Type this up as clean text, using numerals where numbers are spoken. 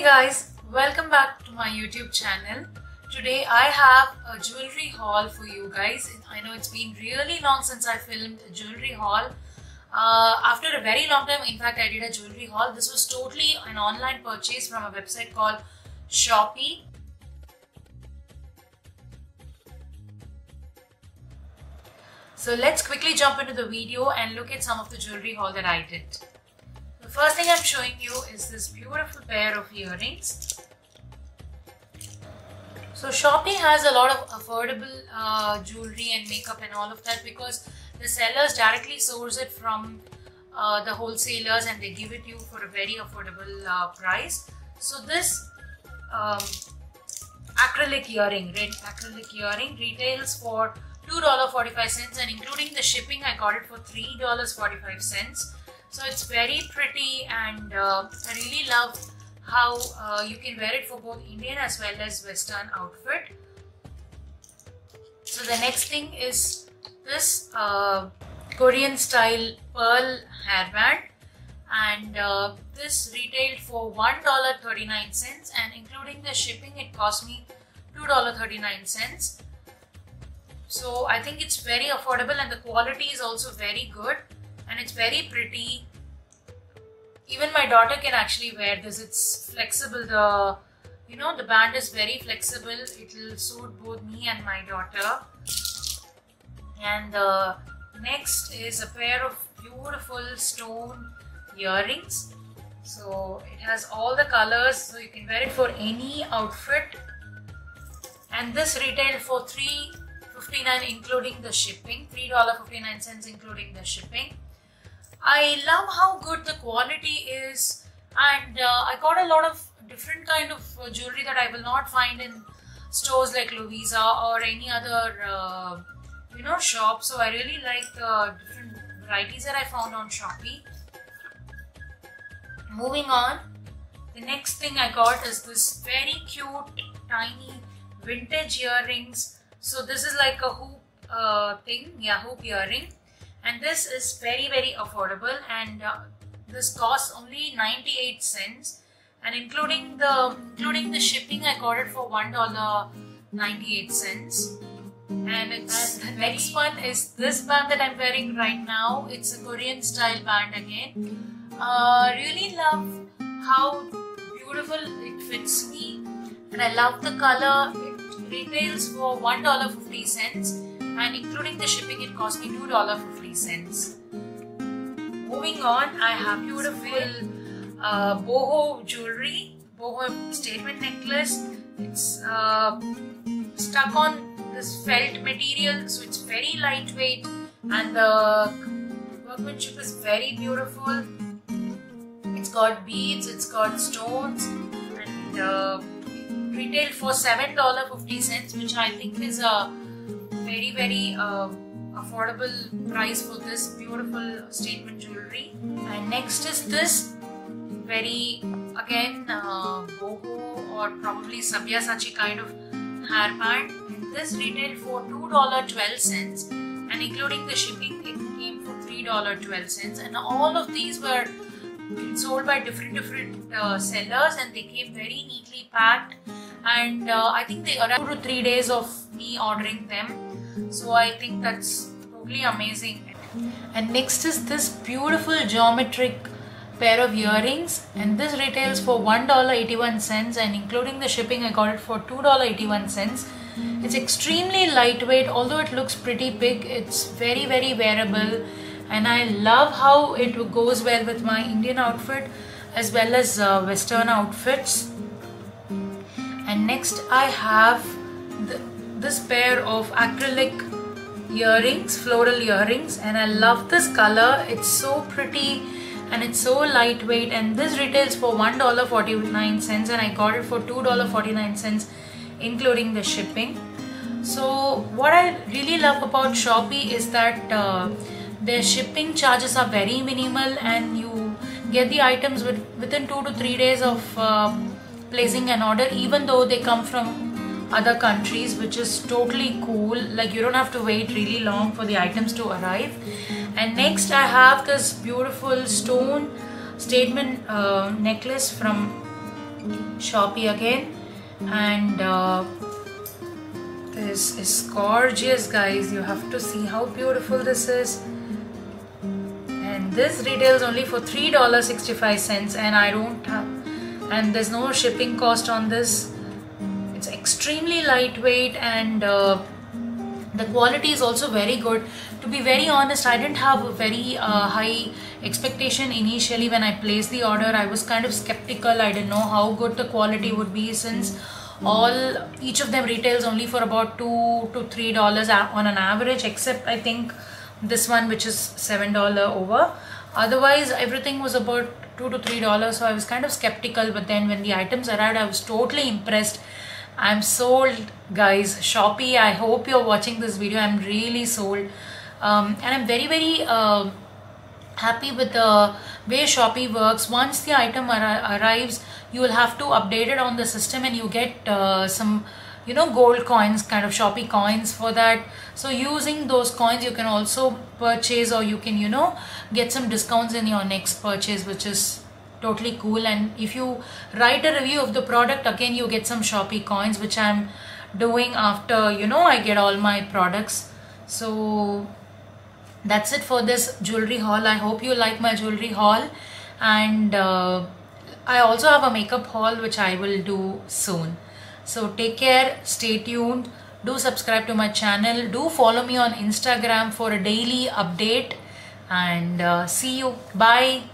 guys, welcome back to my YouTube channel. Today I have a jewelry haul for you guys. I know it's been really long since I filmed a jewelry haul. After a very long time, in fact I did a jewelry haul. This was totally an online purchase from a website called Shopee. So let's quickly jump into the video and look at some of the jewelry haul that I did. The first thing I'm showing you is this beautiful pair of earrings. So Shopee has a lot of affordable jewelry and makeup and all of that because the sellers directly source it from the wholesalers and they give it you for a very affordable price. So this acrylic earring, red acrylic earring, retails for $2.45 and including the shipping I got it for $3.45. So it's very pretty and I really love how you can wear it for both Indian as well as Western outfit. So the next thing is this Korean style pearl hairband, and this retailed for $1.39 and including the shipping it cost me $2.39. So I think it's very affordable and the quality is also very good and it's very pretty. Even my daughter can actually wear this. It's flexible. The band is very flexible. It will suit both me and my daughter. And the next is a pair of beautiful stone earrings. So it has all the colors, so you can wear it for any outfit. And this retailed for $3.59 including the shipping. $3.59 including the shipping. I love how good the quality is, and I got a lot of different kind of jewelry that I will not find in stores like Lovisa or any other shop. So I really like the different varieties that I found on Shopee. Moving on, the next thing I got is this very cute tiny vintage earrings. So this is like a hoop hoop earring. And this is very affordable, and this costs only 98 cents, and including the shipping I got it for $1.98. And the next one is this band that I'm wearing right now. It's a Korean style band again. Really love how beautiful it fits me, and I love the color. It retails for $1.50. and including the shipping it cost me $2.50. Moving on, I have beautiful boho jewelry, boho statement necklace. It's stuck on this felt material, so it's very lightweight and the workmanship is very beautiful. It's got beads, it's got stones, and retailed for $7.50, which I think is a very affordable price for this beautiful statement jewelry. And next is this very boho or probably Sabyasachi kind of hairband. This retailed for $2.12 and including the shipping it came for $3.12, and all of these were sold by different sellers and they came very neatly packed, and I think they arrived 2 to 3 days of me ordering them. So I think that's totally amazing. And next is this beautiful geometric pair of earrings, and this retails for $1.81 and including the shipping I got it for $2.81. It's extremely lightweight, although it looks pretty big. It's very wearable, and I love how it goes well with my Indian outfit as well as Western outfits. And next I have this pair of acrylic earrings, floral earrings, and I love this color. It's so pretty and it's so lightweight, and this retails for $1.49 and I got it for $2.49 including the shipping. So what I really love about Shopee is that their shipping charges are very minimal and you get the items within 2 to 3 days of placing an order, even though they come from other countries, which is totally cool. Like, you don't have to wait really long for the items to arrive. And next I have this beautiful stone statement necklace from Shopee again, and this is gorgeous, guys. You have to see how beautiful this is. And this retails only for $3.65, and I don't have, and there's no shipping cost on this. It's extremely lightweight, and the quality is also very good. To be very honest, I didn't have a very high expectation initially when I placed the order. I was kind of skeptical. I didn't know how good the quality would be, since each of them retails only for about $2 to $3 on an average, except I think this one, which is $7 over. Otherwise everything was about $2 to $3, so I was kind of skeptical. But then when the items arrived, I was totally impressed. I'm sold, guys. Shopee, I hope you're watching this video. I'm really sold, and I'm very happy with the way Shopee works. Once the item arrives, you will have to update it on the system, and you get some, you know, gold coins, kind of Shopee coins for that. So using those coins, you can also purchase, or you can, you know, get some discounts in your next purchase, which is totally cool. And if you write a review of the product, again you get some Shopee coins, which I'm doing after, you know, I get all my products. So that's it for this jewelry haul. I hope you like my jewelry haul, and I also have a makeup haul which I will do soon. So take care, stay tuned, do subscribe to my channel, do follow me on Instagram for a daily update, and see you. Bye.